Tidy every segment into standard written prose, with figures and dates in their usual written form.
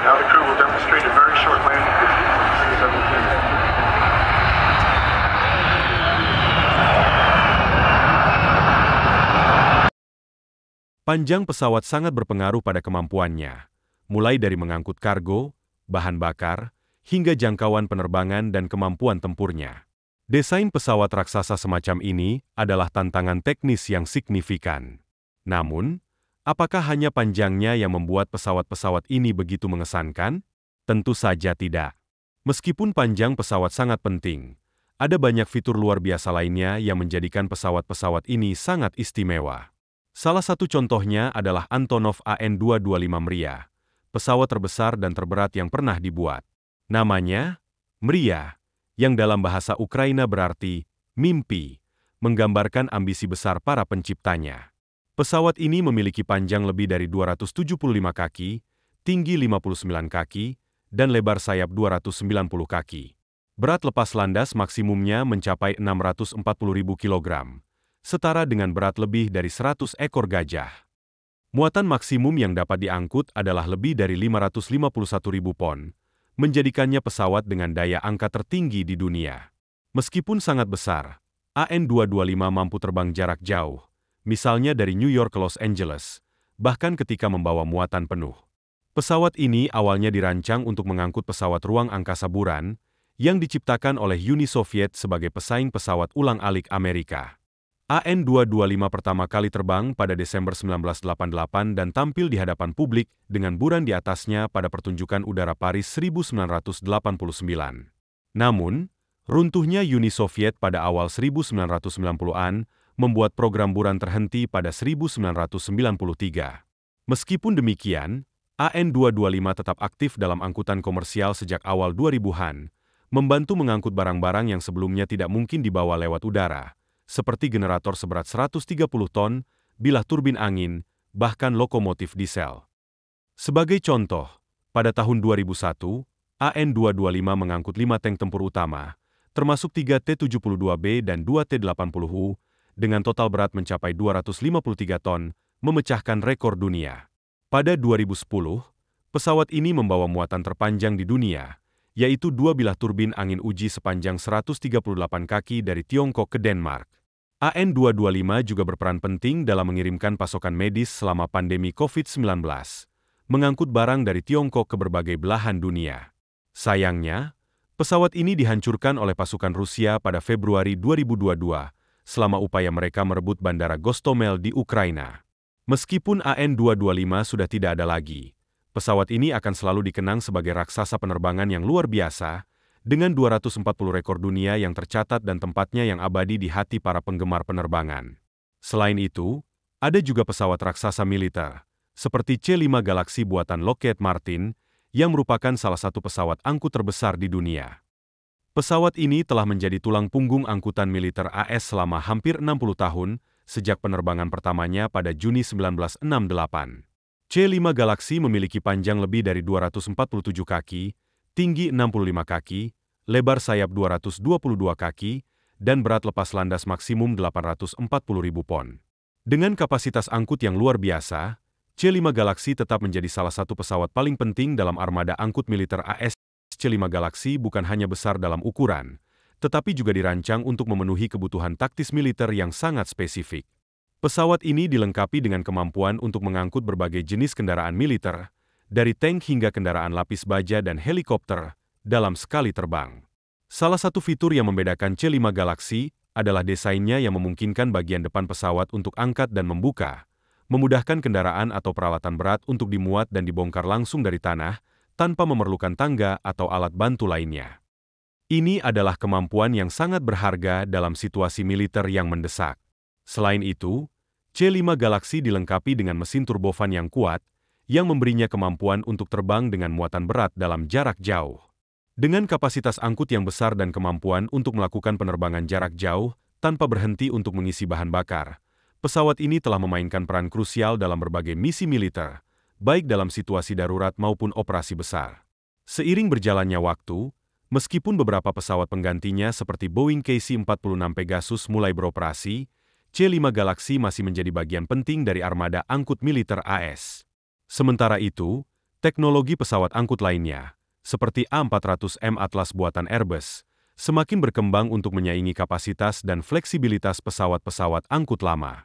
Now the crew will demonstrate a very short landing distance. Panjang pesawat sangat berpengaruh pada kemampuannya, mulai dari mengangkut kargo, bahan bakar, hingga jangkauan penerbangan dan kemampuan tempurnya. Desain pesawat raksasa semacam ini adalah tantangan teknis yang signifikan. Namun, apakah hanya panjangnya yang membuat pesawat-pesawat ini begitu mengesankan? Tentu saja tidak. Meskipun panjang pesawat sangat penting, ada banyak fitur luar biasa lainnya yang menjadikan pesawat-pesawat ini sangat istimewa. Salah satu contohnya adalah Antonov AN-225 Mriya, pesawat terbesar dan terberat yang pernah dibuat. Namanya, Mriya, yang dalam bahasa Ukraina berarti mimpi, menggambarkan ambisi besar para penciptanya. Pesawat ini memiliki panjang lebih dari 275 kaki, tinggi 59 kaki, dan lebar sayap 290 kaki. Berat lepas landas maksimumnya mencapai 640.000 kg. Setara dengan berat lebih dari 100 ekor gajah. Muatan maksimum yang dapat diangkut adalah lebih dari 551.000 pon, menjadikannya pesawat dengan daya angkat tertinggi di dunia. Meskipun sangat besar, AN-225 mampu terbang jarak jauh, misalnya dari New York ke Los Angeles, bahkan ketika membawa muatan penuh. Pesawat ini awalnya dirancang untuk mengangkut pesawat ruang angkasa Buran, yang diciptakan oleh Uni Soviet sebagai pesaing pesawat ulang-alik Amerika. AN-225 pertama kali terbang pada Desember 1988 dan tampil di hadapan publik dengan Buran di atasnya pada pertunjukan udara Paris 1989. Namun, runtuhnya Uni Soviet pada awal 1990-an membuat program Buran terhenti pada 1993. Meskipun demikian, AN-225 tetap aktif dalam angkutan komersial sejak awal 2000-an, membantu mengangkut barang-barang yang sebelumnya tidak mungkin dibawa lewat udara, seperti generator seberat 130 ton, bilah turbin angin, bahkan lokomotif diesel. Sebagai contoh, pada tahun 2001, AN-225 mengangkut 5 tank tempur utama, termasuk 3 T-72B dan 2 T-80U, dengan total berat mencapai 253 ton, memecahkan rekor dunia. Pada 2010, pesawat ini membawa muatan terpanjang di dunia, yaitu 2 bilah turbin angin uji sepanjang 138 kaki dari Tiongkok ke Denmark. AN-225 juga berperan penting dalam mengirimkan pasokan medis selama pandemi COVID-19, mengangkut barang dari Tiongkok ke berbagai belahan dunia. Sayangnya, pesawat ini dihancurkan oleh pasukan Rusia pada Februari 2022, selama upaya mereka merebut bandara Gostomel di Ukraina. Meskipun AN-225 sudah tidak ada lagi, pesawat ini akan selalu dikenang sebagai raksasa penerbangan yang luar biasa, dengan 240 rekor dunia yang tercatat dan tempatnya yang abadi di hati para penggemar penerbangan. Selain itu, ada juga pesawat raksasa militer, seperti C-5 Galaxy buatan Lockheed Martin, yang merupakan salah satu pesawat angkut terbesar di dunia. Pesawat ini telah menjadi tulang punggung angkutan militer AS selama hampir 60 tahun, sejak penerbangan pertamanya pada Juni 1968. C-5 Galaxy memiliki panjang lebih dari 247 kaki, tinggi 65 kaki, lebar sayap 222 kaki, dan berat lepas landas maksimum 840.000 pon. Dengan kapasitas angkut yang luar biasa, C-5 Galaxy tetap menjadi salah satu pesawat paling penting dalam armada angkut militer AS. C-5 Galaxy bukan hanya besar dalam ukuran, tetapi juga dirancang untuk memenuhi kebutuhan taktis militer yang sangat spesifik. Pesawat ini dilengkapi dengan kemampuan untuk mengangkut berbagai jenis kendaraan militer, dari tank hingga kendaraan lapis baja dan helikopter, dalam sekali terbang. Salah satu fitur yang membedakan C-5 Galaxy adalah desainnya yang memungkinkan bagian depan pesawat untuk angkat dan membuka, memudahkan kendaraan atau peralatan berat untuk dimuat dan dibongkar langsung dari tanah, tanpa memerlukan tangga atau alat bantu lainnya. Ini adalah kemampuan yang sangat berharga dalam situasi militer yang mendesak. Selain itu, C-5 Galaxy dilengkapi dengan mesin turbofan yang kuat, yang memberinya kemampuan untuk terbang dengan muatan berat dalam jarak jauh. Dengan kapasitas angkut yang besar dan kemampuan untuk melakukan penerbangan jarak jauh tanpa berhenti untuk mengisi bahan bakar, pesawat ini telah memainkan peran krusial dalam berbagai misi militer, baik dalam situasi darurat maupun operasi besar. Seiring berjalannya waktu, meskipun beberapa pesawat penggantinya seperti Boeing KC-46 Pegasus mulai beroperasi, C-5 Galaxy masih menjadi bagian penting dari armada angkut militer AS. Sementara itu, Teknologi pesawat angkut lainnya, seperti A400M Atlas buatan Airbus, semakin berkembang untuk menyaingi kapasitas dan fleksibilitas pesawat-pesawat angkut lama.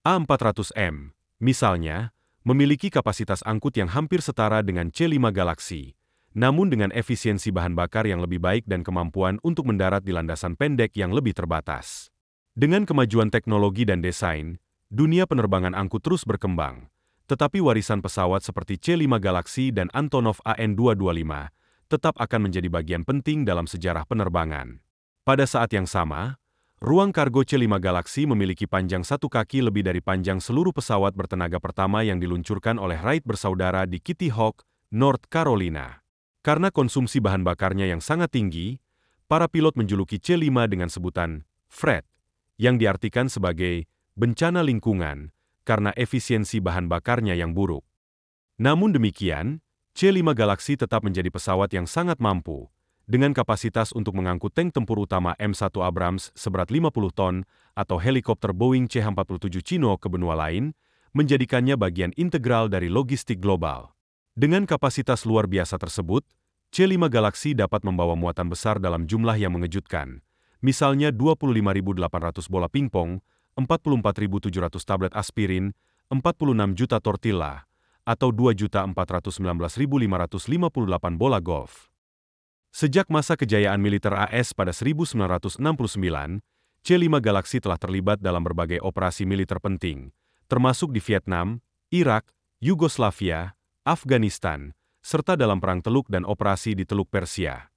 A400M, misalnya, memiliki kapasitas angkut yang hampir setara dengan C5 Galaxy, namun dengan efisiensi bahan bakar yang lebih baik dan kemampuan untuk mendarat di landasan pendek yang lebih terbatas. Dengan kemajuan teknologi dan desain, dunia penerbangan angkut terus berkembang, tetapi warisan pesawat seperti C5 Galaxy dan Antonov AN225 tetap akan menjadi bagian penting dalam sejarah penerbangan. Pada saat yang sama, ruang kargo C5 Galaxy memiliki panjang 1 kaki lebih dari panjang seluruh pesawat bertenaga pertama yang diluncurkan oleh Wright bersaudara di Kitty Hawk, North Carolina. Karena konsumsi bahan bakarnya yang sangat tinggi, para pilot menjuluki C5 dengan sebutan Fred, yang diartikan sebagai bencana lingkungan, karena efisiensi bahan bakarnya yang buruk. Namun demikian, C5 Galaxy tetap menjadi pesawat yang sangat mampu, dengan kapasitas untuk mengangkut tank tempur utama M1 Abrams seberat 50 ton atau helikopter Boeing CH-47 Chinook ke benua lain, menjadikannya bagian integral dari logistik global. Dengan kapasitas luar biasa tersebut, C5 Galaxy dapat membawa muatan besar dalam jumlah yang mengejutkan, misalnya 25.800 bola pingpong, 44.700 tablet aspirin, 46 juta tortilla, atau 2.419.558 bola golf. Sejak masa kejayaan militer AS pada 1969, C5 Galaxy telah terlibat dalam berbagai operasi militer penting, termasuk di Vietnam, Irak, Yugoslavia, Afghanistan, serta dalam Perang Teluk dan operasi di Teluk Persia.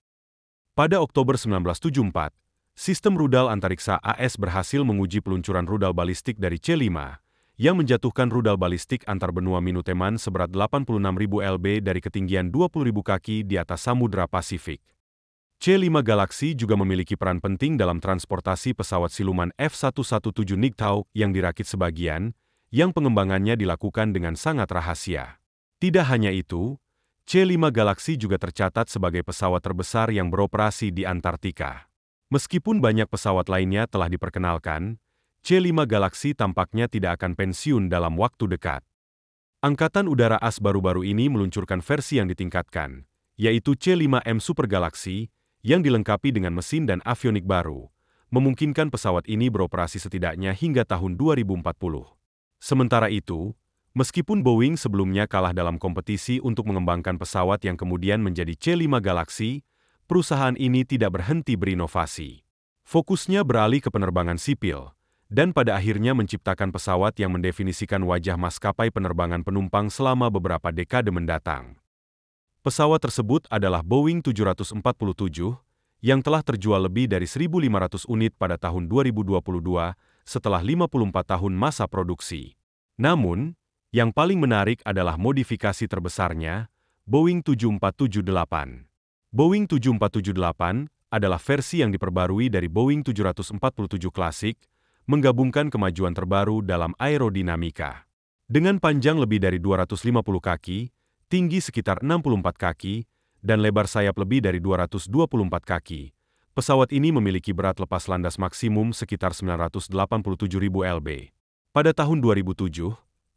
Pada Oktober 1974, sistem rudal antariksa AS berhasil menguji peluncuran rudal balistik dari C5, yang menjatuhkan rudal balistik antar benua Minuteman seberat 86.000 lb dari ketinggian 20.000 kaki di atas Samudra Pasifik. C5 Galaxy juga memiliki peran penting dalam transportasi pesawat siluman F-117 Nighthawk yang dirakit sebagian, yang pengembangannya dilakukan dengan sangat rahasia. Tidak hanya itu, C5 Galaxy juga tercatat sebagai pesawat terbesar yang beroperasi di Antartika. Meskipun banyak pesawat lainnya telah diperkenalkan, C5 Galaxy tampaknya tidak akan pensiun dalam waktu dekat. Angkatan Udara AS baru-baru ini meluncurkan versi yang ditingkatkan, yaitu C5M Super Galaxy, yang dilengkapi dengan mesin dan avionik baru, memungkinkan pesawat ini beroperasi setidaknya hingga tahun 2040. Sementara itu, meskipun Boeing sebelumnya kalah dalam kompetisi untuk mengembangkan pesawat yang kemudian menjadi C5 Galaxy, perusahaan ini tidak berhenti berinovasi. Fokusnya beralih ke penerbangan sipil, dan pada akhirnya menciptakan pesawat yang mendefinisikan wajah maskapai penerbangan penumpang selama beberapa dekade mendatang. Pesawat tersebut adalah Boeing 747, yang telah terjual lebih dari 1.500 unit pada tahun 2022 setelah 54 tahun masa produksi. Namun, yang paling menarik adalah modifikasi terbesarnya, Boeing 7478. Boeing 7478 adalah versi yang diperbarui dari Boeing 747 klasik, menggabungkan kemajuan terbaru dalam aerodinamika. Dengan panjang lebih dari 250 kaki, tinggi sekitar 64 kaki, dan lebar sayap lebih dari 224 kaki, pesawat ini memiliki berat lepas landas maksimum sekitar 987.000 lb. Pada tahun 2007,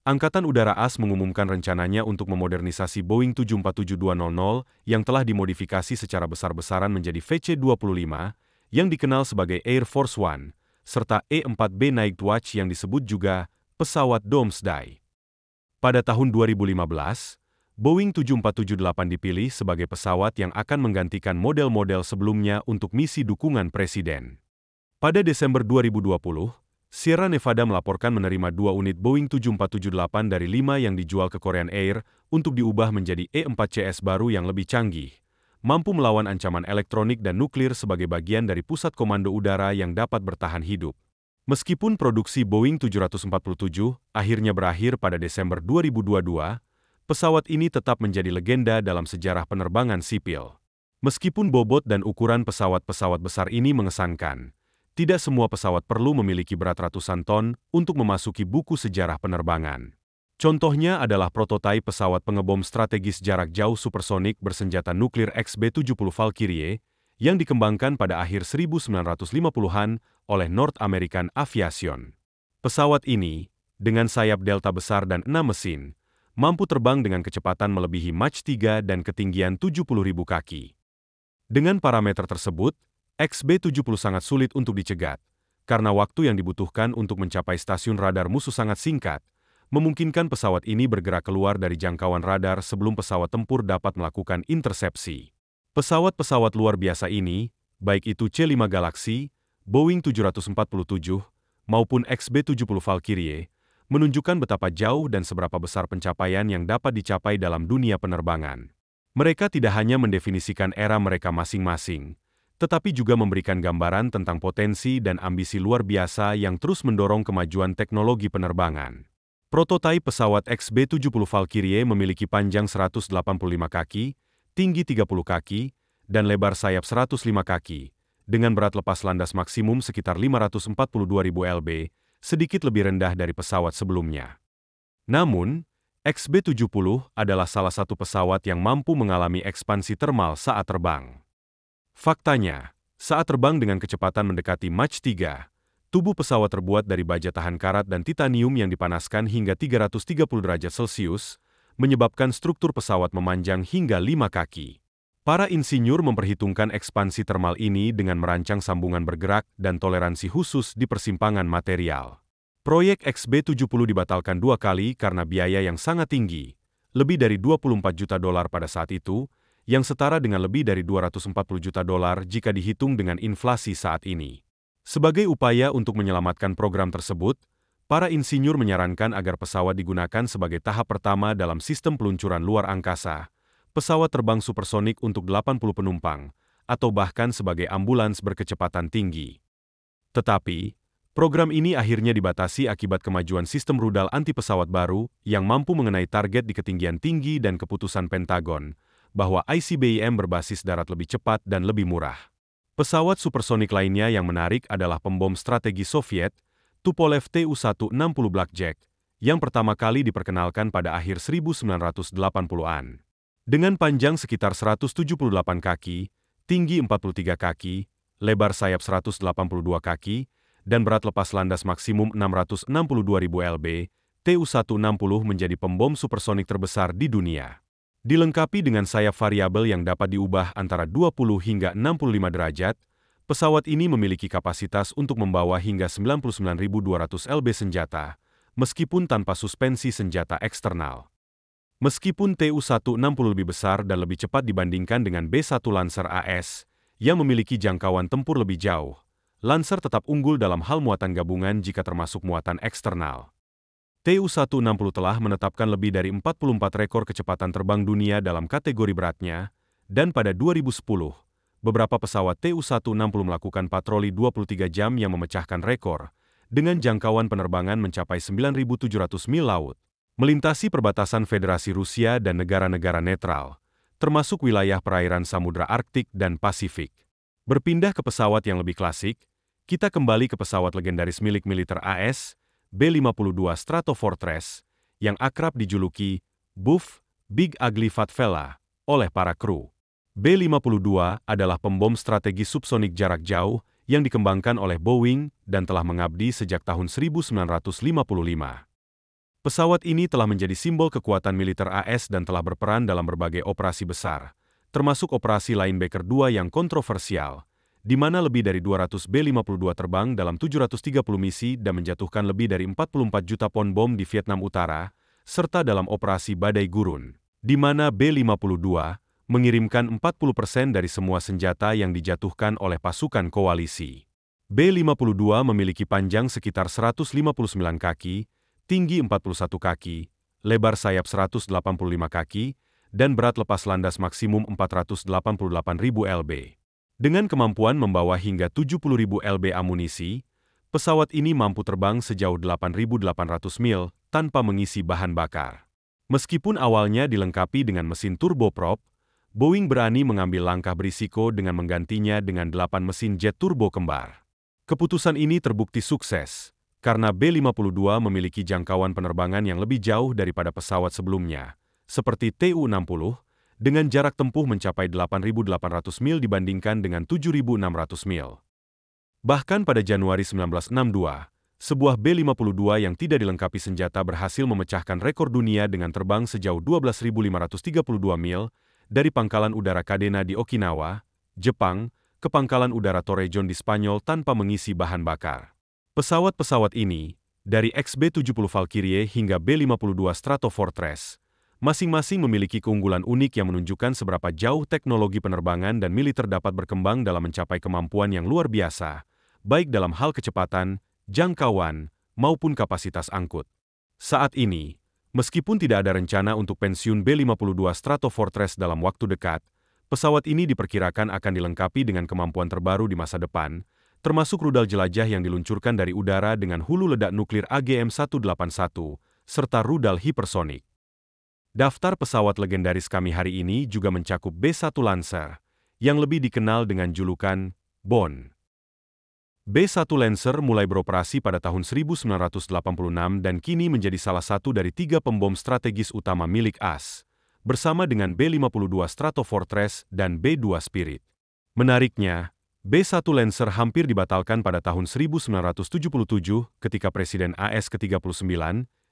Angkatan Udara AS mengumumkan rencananya untuk memodernisasi Boeing 747-200 yang telah dimodifikasi secara besar-besaran menjadi VC-25, yang dikenal sebagai Air Force One, serta E-4B Night Watch yang disebut juga pesawat Doomsday. Pada tahun 2015, Boeing 7478 dipilih sebagai pesawat yang akan menggantikan model-model sebelumnya untuk misi dukungan presiden. Pada Desember 2020, Sierra Nevada melaporkan menerima 2 unit Boeing 7478 dari 5 yang dijual ke Korean Air untuk diubah menjadi E-4CS baru yang lebih canggih, mampu melawan ancaman elektronik dan nuklir sebagai bagian dari pusat komando udara yang dapat bertahan hidup. Meskipun produksi Boeing 747 akhirnya berakhir pada Desember 2022, pesawat ini tetap menjadi legenda dalam sejarah penerbangan sipil. Meskipun bobot dan ukuran pesawat-pesawat besar ini mengesankan, tidak semua pesawat perlu memiliki berat ratusan ton untuk memasuki buku sejarah penerbangan. Contohnya adalah prototipe pesawat pengebom strategis jarak jauh supersonik bersenjata nuklir XB-70 Valkyrie yang dikembangkan pada akhir 1950-an oleh North American Aviation. Pesawat ini, dengan sayap delta besar dan 6 mesin, mampu terbang dengan kecepatan melebihi Mach 3 dan ketinggian 70.000 kaki. Dengan parameter tersebut, XB-70 sangat sulit untuk dicegat, karena waktu yang dibutuhkan untuk mencapai stasiun radar musuh sangat singkat, memungkinkan pesawat ini bergerak keluar dari jangkauan radar sebelum pesawat tempur dapat melakukan intersepsi. Pesawat-pesawat luar biasa ini, baik itu C-5 Galaxy, Boeing 747, maupun XB-70 Valkyrie, menunjukkan betapa jauh dan seberapa besar pencapaian yang dapat dicapai dalam dunia penerbangan. Mereka tidak hanya mendefinisikan era mereka masing-masing, tetapi juga memberikan gambaran tentang potensi dan ambisi luar biasa yang terus mendorong kemajuan teknologi penerbangan. Prototipe pesawat XB-70 Valkyrie memiliki panjang 185 kaki, tinggi 30 kaki, dan lebar sayap 105 kaki, dengan berat lepas landas maksimum sekitar 542.000 lb, sedikit lebih rendah dari pesawat sebelumnya. Namun, XB-70 adalah salah satu pesawat yang mampu mengalami ekspansi termal saat terbang. Faktanya, saat terbang dengan kecepatan mendekati Mach 3, tubuh pesawat terbuat dari baja tahan karat dan titanium yang dipanaskan hingga 330 derajat Celcius, menyebabkan struktur pesawat memanjang hingga 5 kaki. Para insinyur memperhitungkan ekspansi termal ini dengan merancang sambungan bergerak dan toleransi khusus di persimpangan material. Proyek XB-70 dibatalkan 2 kali karena biaya yang sangat tinggi, lebih dari 24 juta dolar pada saat itu, yang setara dengan lebih dari 240 juta dolar jika dihitung dengan inflasi saat ini. Sebagai upaya untuk menyelamatkan program tersebut, para insinyur menyarankan agar pesawat digunakan sebagai tahap pertama dalam sistem peluncuran luar angkasa, pesawat terbang supersonik untuk 80 penumpang, atau bahkan sebagai ambulans berkecepatan tinggi. Tetapi, program ini akhirnya dibatasi akibat kemajuan sistem rudal anti-pesawat baru yang mampu mengenai target di ketinggian tinggi dan keputusan Pentagon bahwa ICBM berbasis darat lebih cepat dan lebih murah. Pesawat supersonik lainnya yang menarik adalah pembom strategi Soviet, Tupolev Tu-160 Blackjack, yang pertama kali diperkenalkan pada akhir 1980-an. Dengan panjang sekitar 178 kaki, tinggi 43 kaki, lebar sayap 182 kaki, dan berat lepas landas maksimum 662.000 lb, Tu-160 menjadi pembom supersonik terbesar di dunia. Dilengkapi dengan sayap variabel yang dapat diubah antara 20 hingga 65 derajat, pesawat ini memiliki kapasitas untuk membawa hingga 99.200 lb senjata, meskipun tanpa suspensi senjata eksternal. Meskipun Tu-160 lebih besar dan lebih cepat dibandingkan dengan B-1 Lancer AS, yang memiliki jangkauan tempur lebih jauh, Lancer tetap unggul dalam hal muatan gabungan jika termasuk muatan eksternal. Tu-160 telah menetapkan lebih dari 44 rekor kecepatan terbang dunia dalam kategori beratnya, dan pada 2010, beberapa pesawat Tu-160 melakukan patroli 23 jam yang memecahkan rekor, dengan jangkauan penerbangan mencapai 9.700 mil laut, melintasi perbatasan Federasi Rusia dan negara-negara netral, termasuk wilayah perairan Samudra Arktik dan Pasifik. Berpindah ke pesawat yang lebih klasik, kita kembali ke pesawat legendaris milik militer AS, B-52 Stratofortress, yang akrab dijuluki Buff, Big Ugly Fat Fella, oleh para kru. B-52 adalah pembom strategi subsonik jarak jauh yang dikembangkan oleh Boeing dan telah mengabdi sejak tahun 1955. Pesawat ini telah menjadi simbol kekuatan militer AS dan telah berperan dalam berbagai operasi besar, termasuk operasi Linebacker II yang kontroversial, di mana lebih dari 200 B-52 terbang dalam 730 misi dan menjatuhkan lebih dari 44 juta pon bom di Vietnam Utara, serta dalam operasi Badai Gurun, di mana B-52 mengirimkan 40% dari semua senjata yang dijatuhkan oleh pasukan koalisi. B-52 memiliki panjang sekitar 159 kaki, tinggi 41 kaki, lebar sayap 185 kaki, dan berat lepas landas maksimum 488.000 lb. Dengan kemampuan membawa hingga 70.000 lb amunisi, pesawat ini mampu terbang sejauh 8.800 mil tanpa mengisi bahan bakar. Meskipun awalnya dilengkapi dengan mesin turboprop, Boeing berani mengambil langkah berisiko dengan menggantinya dengan 8 mesin jet turbo kembar. Keputusan ini terbukti sukses, karena B-52 memiliki jangkauan penerbangan yang lebih jauh daripada pesawat sebelumnya, seperti Tu-60, dengan jarak tempuh mencapai 8.800 mil dibandingkan dengan 7.600 mil. Bahkan pada Januari 1962, sebuah B-52 yang tidak dilengkapi senjata berhasil memecahkan rekor dunia dengan terbang sejauh 12.532 mil dari pangkalan udara Kadena di Okinawa, Jepang, ke pangkalan udara Torrejon di Spanyol tanpa mengisi bahan bakar. Pesawat-pesawat ini, dari XB-70 Valkyrie hingga B-52 Stratofortress, masing-masing memiliki keunggulan unik yang menunjukkan seberapa jauh teknologi penerbangan dan militer dapat berkembang dalam mencapai kemampuan yang luar biasa, baik dalam hal kecepatan, jangkauan, maupun kapasitas angkut. Saat ini, meskipun tidak ada rencana untuk pensiun B-52 Stratofortress dalam waktu dekat, pesawat ini diperkirakan akan dilengkapi dengan kemampuan terbaru di masa depan, termasuk rudal jelajah yang diluncurkan dari udara dengan hulu ledak nuklir AGM-181, serta rudal hipersonik. Daftar pesawat legendaris kami hari ini juga mencakup B-1 Lancer, yang lebih dikenal dengan julukan Bone. B-1 Lancer mulai beroperasi pada tahun 1986 dan kini menjadi salah satu dari 3 pembom strategis utama milik AS, bersama dengan B-52 Stratofortress dan B-2 Spirit. Menariknya, B-1 Lancer hampir dibatalkan pada tahun 1977 ketika Presiden AS ke-39,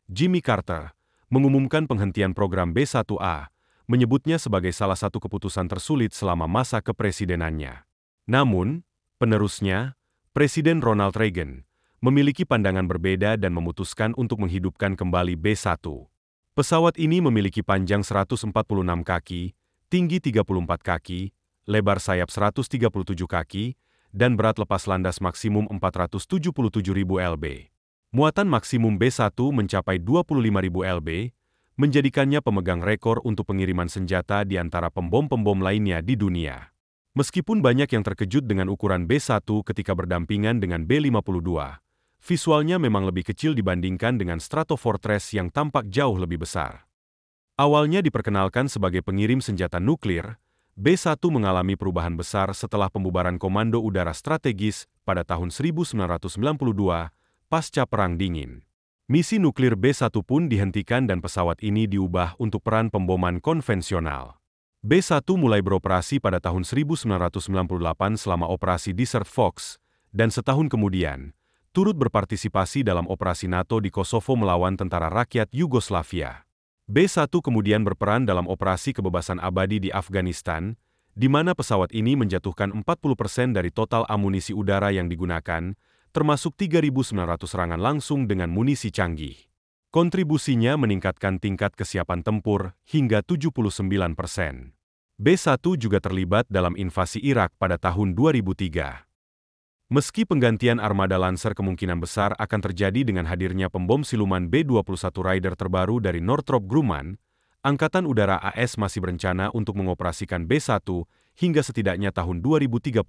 Jimmy Carter, mengumumkan penghentian program B-1A, menyebutnya sebagai salah satu keputusan tersulit selama masa kepresidenannya. Namun, penerusnya, Presiden Ronald Reagan, memiliki pandangan berbeda dan memutuskan untuk menghidupkan kembali B-1. Pesawat ini memiliki panjang 146 kaki, tinggi 34 kaki, lebar sayap 137 kaki, dan berat lepas landas maksimum 477.000 lb. Muatan maksimum B-1 mencapai 25.000 lb, menjadikannya pemegang rekor untuk pengiriman senjata di antara pembom-pembom lainnya di dunia. Meskipun banyak yang terkejut dengan ukuran B-1 ketika berdampingan dengan B-52, visualnya memang lebih kecil dibandingkan dengan Stratofortress yang tampak jauh lebih besar. Awalnya diperkenalkan sebagai pengirim senjata nuklir, B-1 mengalami perubahan besar setelah pembubaran Komando Udara Strategis pada tahun 1992 pasca Perang Dingin. Misi nuklir B-1 pun dihentikan dan pesawat ini diubah untuk peran pemboman konvensional. B-1 mulai beroperasi pada tahun 1998 selama operasi Desert Fox, dan setahun kemudian, turut berpartisipasi dalam operasi NATO di Kosovo melawan Tentara Rakyat Yugoslavia. B-1 kemudian berperan dalam operasi kebebasan abadi di Afghanistan, di mana pesawat ini menjatuhkan 40% dari total amunisi udara yang digunakan, termasuk 3.900 serangan langsung dengan munisi canggih. Kontribusinya meningkatkan tingkat kesiapan tempur hingga 79%. B-1 juga terlibat dalam invasi Irak pada tahun 2003. Meski penggantian armada Lancer kemungkinan besar akan terjadi dengan hadirnya pembom siluman B-21 Raider terbaru dari Northrop Grumman, Angkatan Udara AS masih berencana untuk mengoperasikan B-1 hingga setidaknya tahun 2038.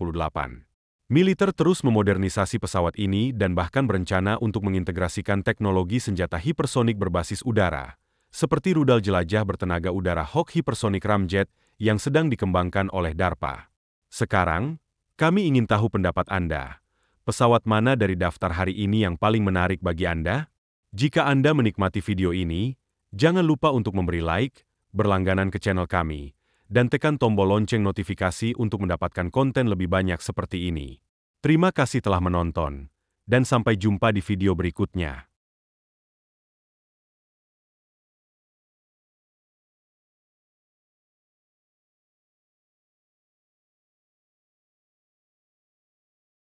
Militer terus memodernisasi pesawat ini dan bahkan berencana untuk mengintegrasikan teknologi senjata hipersonik berbasis udara, seperti rudal jelajah bertenaga udara Hawk Hypersonic Ramjet yang sedang dikembangkan oleh DARPA. Sekarang, kami ingin tahu pendapat Anda. Pesawat mana dari daftar hari ini yang paling menarik bagi Anda? Jika Anda menikmati video ini, jangan lupa untuk memberi like, berlangganan ke channel kami, dan tekan tombol lonceng notifikasi untuk mendapatkan konten lebih banyak seperti ini. Terima kasih telah menonton, dan sampai jumpa di video berikutnya.